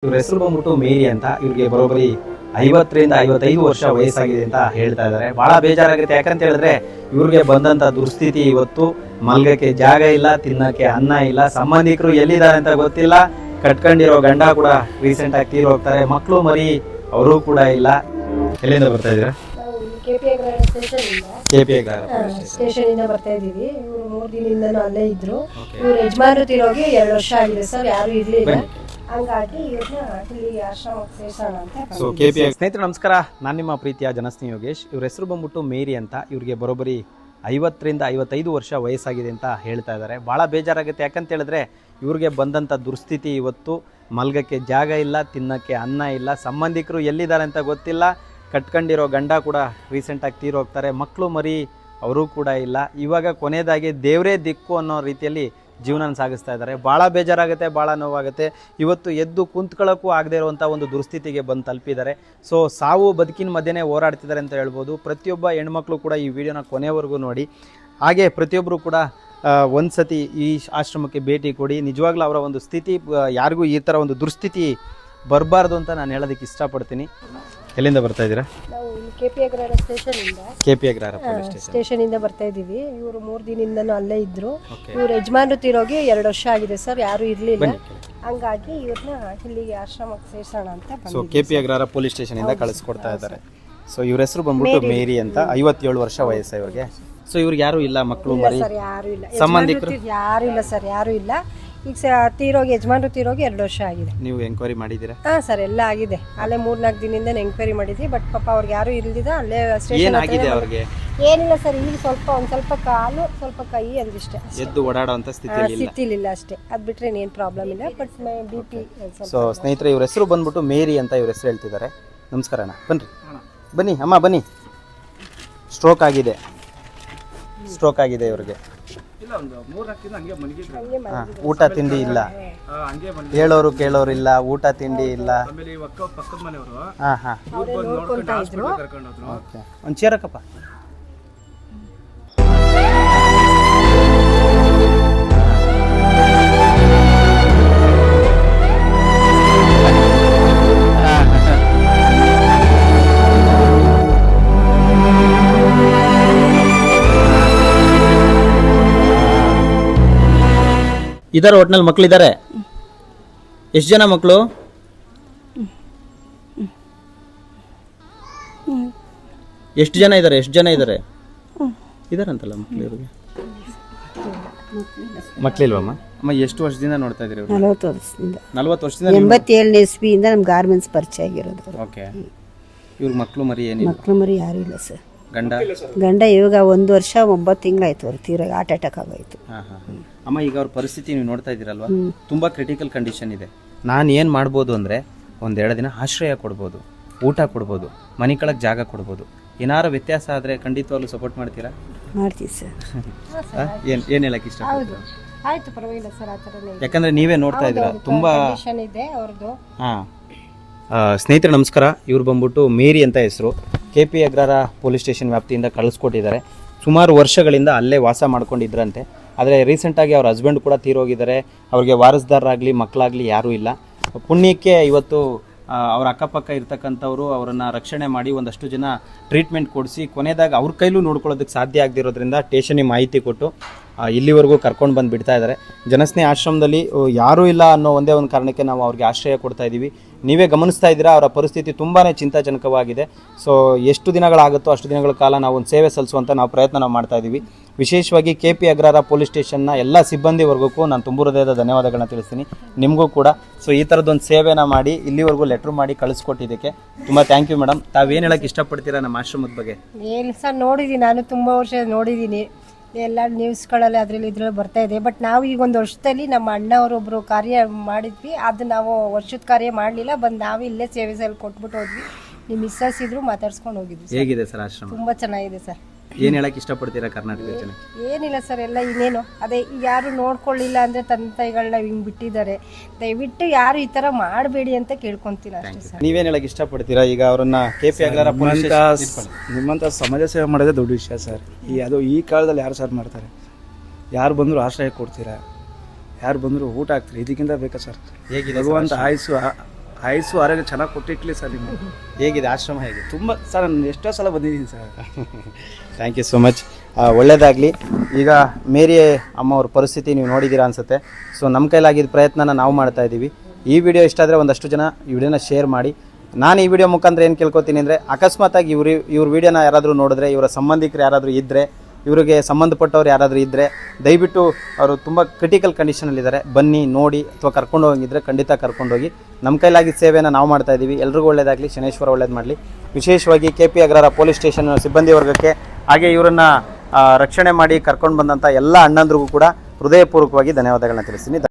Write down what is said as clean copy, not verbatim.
ಇವ್ರ ಹೆಸರು ಬಂದ್ಬಿಟ್ಟು ಮೇರಿ ಅಂತ. ಇವ್ರಿಗೆ ಬರೋಬ್ಬರಿ 50ರಿಂದ 55 ವರ್ಷ ವಯಸ್ಸಾಗಿದೆ ಅಂತ ಹೇಳ್ತಾ ಇದ್ದಾರೆ. ಬಹಳ ಬೇಜಾರಾಗುತ್ತೆ. ಯಾಕಂತ ಹೇಳಿದ್ರೆ ಇವ್ರಿಗೆ ಬಂದಂತ ದುಸ್ಥಿತಿ ಇವತ್ತು ಮಲ್ಗಕ್ಕೆ ಜಾಗ ಇಲ್ಲ, ತಿನ್ನಕ್ಕೆ ಅನ್ನ ಇಲ್ಲ, ಸಂಬಂಧಿಕರು ಎಲ್ಲಿದ್ದಾರೆ ಅಂತ ಗೊತ್ತಿಲ್ಲ. ಕಟ್ಕೊಂಡಿರೋ ಗಂಡ ಕೂಡ ರೀಸೆಂಟ್ ಆಗಿ ತೀರ್ ಹೋಗ್ತಾರೆ. ಮಕ್ಕಳು ಮರಿ ಅವರು ಕೂಡ ಇಲ್ಲ. ಎಲ್ಲಿಂದ ಬರ್ತಾ ಇದ್ದೀರಾ? ಸ್ಟೇಷನ್ ಇಂದ ಬರ್ತಾ ಇದೀವಿ. ಇವ್ರು 3 ದಿನದಿಂದನೂ ಅಲ್ಲೇ ಇದ್ರು. ಇವ್ರ ಯಜಮಾನ್ರು ತೀರೋಗಿ 2 ವರ್ಷ ಆಗಿದೆ ಸರ್. ಯಾರು ಇರ್ಲಿಲ್ಲ, ಹಂಗಾಗಿ ಇವ್ರನ್ನ ಇಲ್ಲಿ ಆಶ್ರಮಕ್ಕೆ ಸೇರ್ಸೋಣ ಅಂತ. ಸ್ನೇಹಿತರೆ ನಮಸ್ಕಾರ, ನಾನು ನಿಮ್ಮ ಪ್ರೀತಿಯ ಜನಸ್ನೇಹಿ ಯೋಗೇಶ್. ಇವ್ರ ಹೆಸರು ಬಂದ್ಬಿಟ್ಟು ಮೇರಿ ಅಂತ. ಇವ್ರಿಗೆ ಬರೋಬ್ಬರಿ 50ರಿಂದ 55 ವರ್ಷ ವಯಸ್ಸಾಗಿದೆ ಅಂತ ಹೇಳ್ತಾ ಇದ್ದಾರೆ. ಭಾಳ ಬೇಜಾರಾಗುತ್ತೆ. ಯಾಕಂತ ಹೇಳಿದ್ರೆ ಇವ್ರಿಗೆ ಬಂದಂಥ ದುಸ್ಥಿತಿ ಇವತ್ತು ಮಲ್ಗಕ್ಕೆ ಜಾಗ ಇಲ್ಲ, ತಿನ್ನಕ್ಕೆ ಅನ್ನ ಇಲ್ಲ, ಸಂಬಂಧಿಕರು ಎಲ್ಲಿದ್ದಾರೆ ಅಂತ ಗೊತ್ತಿಲ್ಲ. ಕಟ್ಕೊಂಡಿರೋ ಗಂಡ ಕೂಡ ರೀಸೆಂಟಾಗಿ ತೀರ್ ಹೋಗ್ತಾರೆ. ಮಕ್ಕಳು ಮರಿ ಅವರು ಕೂಡ ಇಲ್ಲ. ಇವಾಗ ಕೊನೆಯದಾಗಿ ದೇವರೇ ದಿಕ್ಕು ಅನ್ನೋ ರೀತಿಯಲ್ಲಿ ಜೀವನ ಸಾಗಿಸ್ತಾ ಇದ್ದಾರೆ. ಭಾಳ ಬೇಜಾರಾಗುತ್ತೆ, ಭಾಳ ನೋವಾಗುತ್ತೆ. ಇವತ್ತು ಎದ್ದು ಕುಂತ್ಕೊಳ್ಳೋಕ್ಕೂ ಆಗದೆ ಇರುವಂಥ ಒಂದು ದುಸ್ಥಿತಿಗೆ ಬಂದು ತಲುಪಿದ್ದಾರೆ. ಸೊ ಸಾವು ಬದುಕಿನ ಮಧ್ಯೆನೇ ಹೋರಾಡ್ತಿದ್ದಾರೆ ಅಂತ ಹೇಳ್ಬೋದು. ಪ್ರತಿಯೊಬ್ಬ ಹೆಣ್ಮಕ್ಳು ಕೂಡ ಈ ವಿಡಿಯೋನ ಕೊನೆವರೆಗೂ ನೋಡಿ. ಹಾಗೆ ಪ್ರತಿಯೊಬ್ಬರು ಕೂಡ ಒಂದು ಸತಿ ಈ ಆಶ್ರಮಕ್ಕೆ ಭೇಟಿ ಕೊಡಿ. ನಿಜವಾಗ್ಲೂ ಅವರ ಒಂದು ಸ್ಥಿತಿ ಯಾರಿಗೂ ಈ ಥರ ಒಂದು ದುಸ್ಥಿತಿ ಬರಬಾರ್ದು ಅಂತ ನಾನು ಹೇಳೋದಕ್ಕೆ ಇಷ್ಟಪಡ್ತೀನಿ. ಎಲ್ಲಿಂದ ಬರ್ತಾ ಇದ್ದೀರಾ? ನಾವು KP ಅಗ್ರಹಾರ ಸ್ಟೇಷನ್ ಇಂದ ಬರ್ತಾ ಇದೀವಿ. ಇವರು 3 ದಿನದಿಂದನೂ ಅಲ್ಲೇ ಇದ್ರು. ಇವ್ರ ಯಜಮಾನ್ರು ತೀರೋಗಿ 2 ವರ್ಷ ಆಗಿದೆ ಸರ್. ಯಾರು ಇರ್ಲಿಲ್ಲ, ಹಂಗಾಗಿ ಇವ್ರನ್ನ ಇಲ್ಲಿಗೆ ಆಶ್ರಮಕ್ಕೆ ಸೇರ್ಸೋಣ ಅಂತ. So KP Agrahara police station ಇಂದ ಕಳಿಸ್ಕೊಡ್ತಾ ಇದ್ದಾರೆ. ಸೊ ಇವ್ರ ಹೆಸರು ಬಂದ್ಬಿಟ್ಟು ಮೇರಿ ಅಂತ. 57 ವರ್ಷ ವಯಸ್ಸು ಇವ್ರಿಗೆ. ಸೊ ಇವ್ರಿಗೆ ಯಾರು ಇಲ್ಲ, ಮಕ್ಕಳು ಮರಿ ಯಾರು ಇಲ್ಲ, ಸಂಬಂಧಿಕರು ಯಾರು ಇಲ್ಲ ಸರ್, ಯಾರು ಇಲ್ಲ. ಈಗ ತೀರೋಗಿ ಯಜಮಾನ್ರು ತೀರೋಗಿ 2 ವರ್ಷ ಆಗಿದೆ. ನೀವು ಎಂಕ್ವೈರಿ ಮಾಡಿದ್ದೀರಾ? ಹಾ ಸರ್, ಎಲ್ಲ ಆಗಿದೆ. ಅಲ್ಲೇ 3-4 ದಿನದಿಂದ ಎಂಕ್ವೈರಿ ಮಾಡಿದ್ವಿ. ಬಟ್ ಪಾಪ ಅವ್ರಿಗೆ ಯಾರು ಇಲ್ದಿದ ಅಲ್ಲೇ ಏನಾಗಿದೆ ಅವ್ರಿಗೆ? ಏನಿಲ್ಲ ಸರ್, ಈಗ ಒಂದ್ ಸ್ವಲ್ಪ ಕಾಲು, ಸ್ವಲ್ಪ ಕೈ ಅಂದಿಷ್ಟೇ. ಎದ್ದು ಓಡಾಡುವಂತ ಸ್ಥಿತಿಲಿಲ್ಲ ಅಷ್ಟೇ. ಅದ್ ಬಿಟ್ರೆ ಏನ್ ಪ್ರಾಬ್ಲಮ್ ಇಲ್ಲ. But BP. ಸೊ ಸ್ನೇಹಿತರೆ, ಇವ್ರ ಹೆಸರು ಬಂದ್ಬಿಟ್ಟು ಮೇರಿ ಅಂತ ಇವ್ರ ಹೆಸರು ಹೇಳ್ತಿದ್ದಾರೆ. ನಮಸ್ಕಾರ ಅಣ್ಣ, ಬನ್ನಿ ಅಮ್ಮ ಬನ್ನಿ. ಸ್ಟ್ರೋಕ್ ಆಗಿದೆ ಇವ್ರಿಗೆ. ಊಟ ತಿಂಡಿ ಇಲ್ಲ, ಹೇಳೋರು ಕೇಳೋರು ಇಲ್ಲ, ಊಟ ತಿಂಡಿ ಇಲ್ಲ. ಒಂದು ಚೇರಕ್ಕಪ್ಪ. ಇದಾರೆ ಒಟ್ನಲ್ಲಿ ಮಕ್ಕಳಿದ್ದಾರೆ. ಎಷ್ಟು ಜನ ಮಕ್ಕಳು? ಎಷ್ಟು ಜನ ಇದ್ದಾರೆ ಇದಾರಂತಲ್ಲ ಮಕ್ಕಳು ಇವ್ರಿಗೆ? ಮಕ್ಕಳಿಲ್ವಮ್ಮ? ಅಮ್ಮ ಎಷ್ಟು ವರ್ಷದಿಂದ ನೋಡ್ತಾ ಇದ್ದೀರಿ? 40 ವರ್ಷದಿಂದ. 40 ವರ್ಷದಿಂದ. 87ನೇ ಇಸ್ವಿಯಿಂದ ನಮ್ ಗಾರ್ಮೆಂಟ್ಸ್ ಪರಿಚಯ ಆಗಿರೋದು. ಓಕೆ. ಇವ್ರ ಮಕ್ಕಳು ಮರಿ ಏನಿಲ್ಲ? ಮಕ್ಕಳು ಮರಿ ಯಾರು ಇಲ್ಲ ಸರ್. ಗಂಡ ಇವಾಗ 1 ವರ್ಷ 9 ತಿಂಗಳಾಯ್ತು. ಅವ್ರು ತೀರಾಗ ಹಾರ್ಟ್ ಅಟ್ಯಾಕ್ ಆಗೋಯ್ತು. ಅಮ್ಮ, ಈಗ ಅವ್ರ ಪರಿಸ್ಥಿತಿ ನೀವು ನೋಡ್ತಾ ಇದ್ದೀರಲ್ವಾ, ತುಂಬಾ ಕ್ರಿಟಿಕಲ್ ಕಂಡೀಷನ್ ಇದೆ. ನಾನು ಏನು ಮಾಡ್ಬೋದು ಅಂದರೆ 1-2 ದಿನ ಆಶ್ರಯ ಕೊಡ್ಬೋದು, ಊಟ ಕೊಡ್ಬೋದು, ಮನೆ ಕಳಕ್ಕೆ ಜಾಗ ಕೊಡ್ಬೋದು. ಏನಾರು ವ್ಯತ್ಯಾಸ ಆದರೆ ಖಂಡಿತವಾಗ್ಲೂ ಸಪೋರ್ಟ್ ಮಾಡ್ತೀರಾ? ಮಾಡ್ತೀವಿ ಸರ್. ಏನು ಹೇಳಕ್ಕೆ ಇಷ್ಟ? ಆಯ್ತು, ಪರವಾಗಿಲ್ಲ ಸರ್. ಆ ಥರನೇ ಯಾಕಂದ್ರೆ ನೀವೇ ನೋಡ್ತಾ ಇದ್ದೀರಾ ತುಂಬಾ ಇದೆ ಅವ್ರದ್ದು. ಸ್ನೇಹಿತರೆ ನಮಸ್ಕಾರ. ಇವ್ರು ಬಂದ್ಬಿಟ್ಟು ಮೇರಿ ಅಂತ ಹೆಸರು. KP ಅಗ್ರಹಾರ ಪೊಲೀಸ್ ಸ್ಟೇಷನ್ ವ್ಯಾಪ್ತಿಯಿಂದ ಕಳಿಸ್ಕೊಟ್ಟಿದ್ದಾರೆ. ಸುಮಾರು ವರ್ಷಗಳಿಂದ ಅಲ್ಲೇ ವಾಸ ಮಾಡ್ಕೊಂಡಿದ್ರಂತೆ. ಆದರೆ ರೀಸೆಂಟಾಗಿ ಅವ್ರ ಹಸ್ಬೆಂಡ್ ಕೂಡ ತೀರೋಗಿದ್ದಾರೆ. ಅವ್ರಿಗೆ ವಾರಸ್ದಾರರಾಗಲಿ ಮಕ್ಕಳಾಗಲಿ ಯಾರೂ ಇಲ್ಲ. ಪುಣ್ಯಕ್ಕೆ ಇವತ್ತು ಅವ್ರ ಅಕ್ಕಪಕ್ಕ ಇರ್ತಕ್ಕಂಥವ್ರು ಅವರನ್ನು ರಕ್ಷಣೆ ಮಾಡಿ ಒಂದಷ್ಟು ಜನ ಟ್ರೀಟ್ಮೆಂಟ್ ಕೊಡಿಸಿ ಕೊನೆಯದಾಗ ಅವ್ರ ಕೈಲೂ ನೋಡ್ಕೊಳ್ಳೋದಕ್ಕೆ ಸಾಧ್ಯ ಆಗದಿರೋದ್ರಿಂದ ಸ್ಟೇಷನಿಗೆ ಮಾಹಿತಿ ಕೊಟ್ಟು ಇಲ್ಲಿವರೆಗೂ ಕರ್ಕೊಂಡು ಬಂದು ಬಿಡ್ತಾ ಇದ್ದಾರೆ. ಜನಸ್ನೇಹಿ ಆಶ್ರಮದಲ್ಲಿ ಯಾರೂ ಇಲ್ಲ ಅನ್ನೋ ಒಂದೇ ಒಂದು ಕಾರಣಕ್ಕೆ ನಾವು ಅವ್ರಿಗೆ ಆಶ್ರಯ ಕೊಡ್ತಾ ಇದ್ದೀವಿ. ನೀವೇ ಗಮನಿಸ್ತಾ ಇದ್ದೀರಾ, ಅವರ ಪರಿಸ್ಥಿತಿ ತುಂಬಾ ಚಿಂತಾಜನಕವಾಗಿದೆ. ಸೊ ಎಷ್ಟು ದಿನಗಳಾಗುತ್ತೋ ಅಷ್ಟು ದಿನಗಳ ಕಾಲ ನಾವು ಒಂದು ಸೇವೆ ಸಲ್ಲಿಸುವಂಥ ಪ್ರಯತ್ನ ಮಾಡ್ತಾ ಇದ್ದೀವಿ. ವಿಶೇಷವಾಗಿ KP ಅಗ್ರಹಾರ ಪೊಲೀಸ್ ಸ್ಟೇಷನ್ನ ಎಲ್ಲ ಸಿಬ್ಬಂದಿ ವರ್ಗಕ್ಕೂ ನಾನು ತುಂಬ ಹೃದಯದ ಧನ್ಯವಾದಗಳನ್ನ ತಿಳಿಸ್ತೀನಿ. ನಿಮಗೂ ಕೂಡ. ಸೊ ಈ ಥರದ್ದೊಂದು ಸೇವೆನ ಮಾಡಿ ಇಲ್ಲಿವರೆಗೂ ಲೆಟ್ರ್ ಮಾಡಿ ಕಳಿಸ್ಕೊಟ್ಟಿದ್ದಕ್ಕೆ ತುಂಬ ಥ್ಯಾಂಕ್ ಯು ಮೇಡಮ್. ತಾವೇನು ಹೇಳಕ್ಕೆ ಇಷ್ಟಪಡ್ತೀರಾ ನಮ್ಮ ಆಶ್ರಮದ ಬಗ್ಗೆ? ಏನು ಸರ್, ನೋಡಿದ್ದೀನಿ, ನಾನು ತುಂಬ ವರ್ಷ ನೋಡಿದ್ದೀನಿ. ಎಲ್ಲ ನ್ಯೂಸ್ಗಳಲ್ಲಿ ಅದರಲ್ಲಿ ಇದ್ರಲ್ಲಿ ಬರ್ತಾ ಇದೆ. ಬಟ್ ನಾವು ಈಗ 1 ವರ್ಷದಲ್ಲಿ ನಮ್ಮ ಅಣ್ಣವರೊಬ್ಬರು ಕಾರ್ಯ ಮಾಡಿದ್ವಿ. ಅದು ನಾವು ವರ್ಷದ ಕಾರ್ಯ ಮಾಡಲಿಲ್ಲ. ಬಂದು ನಾವು ಇಲ್ಲೇ ಸೇವೆ ಸಲ್ಲಿ ಕೊಟ್ಬಿಟ್ಟು ಹೋದ್ವಿ. ನಿಮ್ಮ ಮಿಸ್ಸಸ್ ಇದ್ರು ಮಾತಾಡ್ಸ್ಕೊಂಡು ಹೋಗಿದ್ವಿ. ಹೇಗಿದೆ ಸರ್ ಆಶ್ರಮ? ತುಂಬ ಚೆನ್ನಾಗಿದೆ ಸರ್. ಏನು ಹೇಳಕ್ಕೆ ಇಷ್ಟಪಡ್ತೀರಾ ಕರ್ನಾಟಕ ಜನ? ಏನಿಲ್ಲ ಸರ್, ಎಲ್ಲ ಇನ್ನೇನು ಅದೇ, ಯಾರು ನೋಡ್ಕೊಳ್ಳಿಲ್ಲ ಅಂದರೆ ತಂದೆ ತಾಯಿಗಳನ್ನ ಹಿಂಗೆ ಬಿಟ್ಟಿದ್ದಾರೆ. ದಯವಿಟ್ಟು ಯಾರು ಈ ಥರ ಮಾಡಬೇಡಿ ಅಂತ ಕೇಳ್ಕೊತೀನಿ ಅಷ್ಟೇ ಸರ್. ನೀವೇನು ಹೇಳಕ್ಕೆ ಇಷ್ಟಪಡ್ತೀರಾ? ಈಗ ಅವರನ್ನ KP ಅಗ್ರಹಾರ ನಿಮ್ಮಂಥ ಸಮಾಜ ಸೇವೆ ಮಾಡೋದೇ ದೊಡ್ಡ ವಿಷಯ ಸರ್. ಈ ಕಾಲದಲ್ಲಿ ಯಾರು ಸರ್ ಮಾಡ್ತಾರೆ? ಯಾರು ಬಂದರೂ ಆಶ್ರಯ ಕೊಡ್ತೀರಾ, ಯಾರು ಬಂದರೂ ಊಟ ಹಾಕ್ತೀರಿ, ಇದಕ್ಕಿಂತ ಬೇಕಾ ಸರ್? ಹೇಗಿದೆ ಭಗವಂತ ಆಯುಸ್ಸು ಆಯುಸ್ಸು ಆರೋಗ್ಯ ಚೆನ್ನಾಗಿ ಕೊಟ್ಟಿಟ್ಲಿ ಸರ್ ನಿಮಗೆ. ಹೇಗಿದೆ ಆಶ್ರಮ ಹೇಗೆ? ತುಂಬ ಸರ್ ನಾನು ಎಷ್ಟೋ ಸಲ ಬಂದಿದ್ದೀನಿ sir. Thank you so much. ಒಳ್ಳೆಯದಾಗಲಿ. ಈಗ ಮೇರಿ ಅಮ್ಮ ಅವ್ರ ಪರಿಸ್ಥಿತಿ ನೀವು ನೋಡಿದ್ದೀರಾ ಅನಿಸುತ್ತೆ. ಸೊ ನಮ್ಮ ಕೈಲಾಗಿದ್ದ ಪ್ರಯತ್ನನ ನಾವು ಮಾಡ್ತಾ ಇದ್ದೀವಿ. ಈ ವಿಡಿಯೋ ಇಷ್ಟ ಆದರೆ ಒಂದಷ್ಟು ಜನ ಈ ವಿಡಿಯೋನ ಶೇರ್ ಮಾಡಿ. ನಾನು ಈ ವಿಡಿಯೋ ಮುಖಾಂತರ ಏನು ಕೇಳ್ಕೊತೀನಿ ಅಂದರೆ, ಅಕಸ್ಮಾತಾಗಿ ಇವ್ರ ವಿಡಿಯೋನ ಯಾರಾದರೂ ನೋಡಿದ್ರೆ, ಇವರ ಸಂಬಂಧಿಕರು ಯಾರಾದರೂ ಇದ್ದರೆ, ಇವರಿಗೆ ಸಂಬಂಧಪಟ್ಟವ್ರು ಯಾರಾದರೂ ಇದ್ದರೆ, ದಯವಿಟ್ಟು ಅವರು ತುಂಬ ಕ್ರಿಟಿಕಲ್ ಕಂಡೀಷನಲ್ಲಿದ್ದಾರೆ, ಬನ್ನಿ ನೋಡಿ, ಅಥವಾ ಕರ್ಕೊಂಡು ಹೋಗಿದ್ರೆ ಖಂಡಿತ ಕರ್ಕೊಂಡೋಗಿ. ನಮ್ಮ ಕೈಲಾಗಿದ್ದ ಸೇವೆಯನ್ನು ನಾವು ಮಾಡ್ತಾ ಇದ್ದೀವಿ. ಎಲ್ರಿಗೂ ಒಳ್ಳೆಯದಾಗಲಿ, ಶನೇಶ್ವರ ಒಳ್ಳೇದು ಮಾಡಲಿ. ವಿಶೇಷವಾಗಿ KP ಅಗ್ರಹಾರ ಪೊಲೀಸ್ ಸ್ಟೇಷನ್ ಸಿಬ್ಬಂದಿ ವರ್ಗಕ್ಕೆ, ಹಾಗೆ ಇವರನ್ನು ರಕ್ಷಣೆ ಮಾಡಿ ಕರ್ಕೊಂಡು ಬಂದಂಥ ಎಲ್ಲ ಅಣ್ಣಂದ್ರಿಗೂ ಕೂಡ ಹೃದಯಪೂರ್ವಕವಾಗಿ ಧನ್ಯವಾದಗಳನ್ನ ತಿಳಿಸ್ತೀನಿ.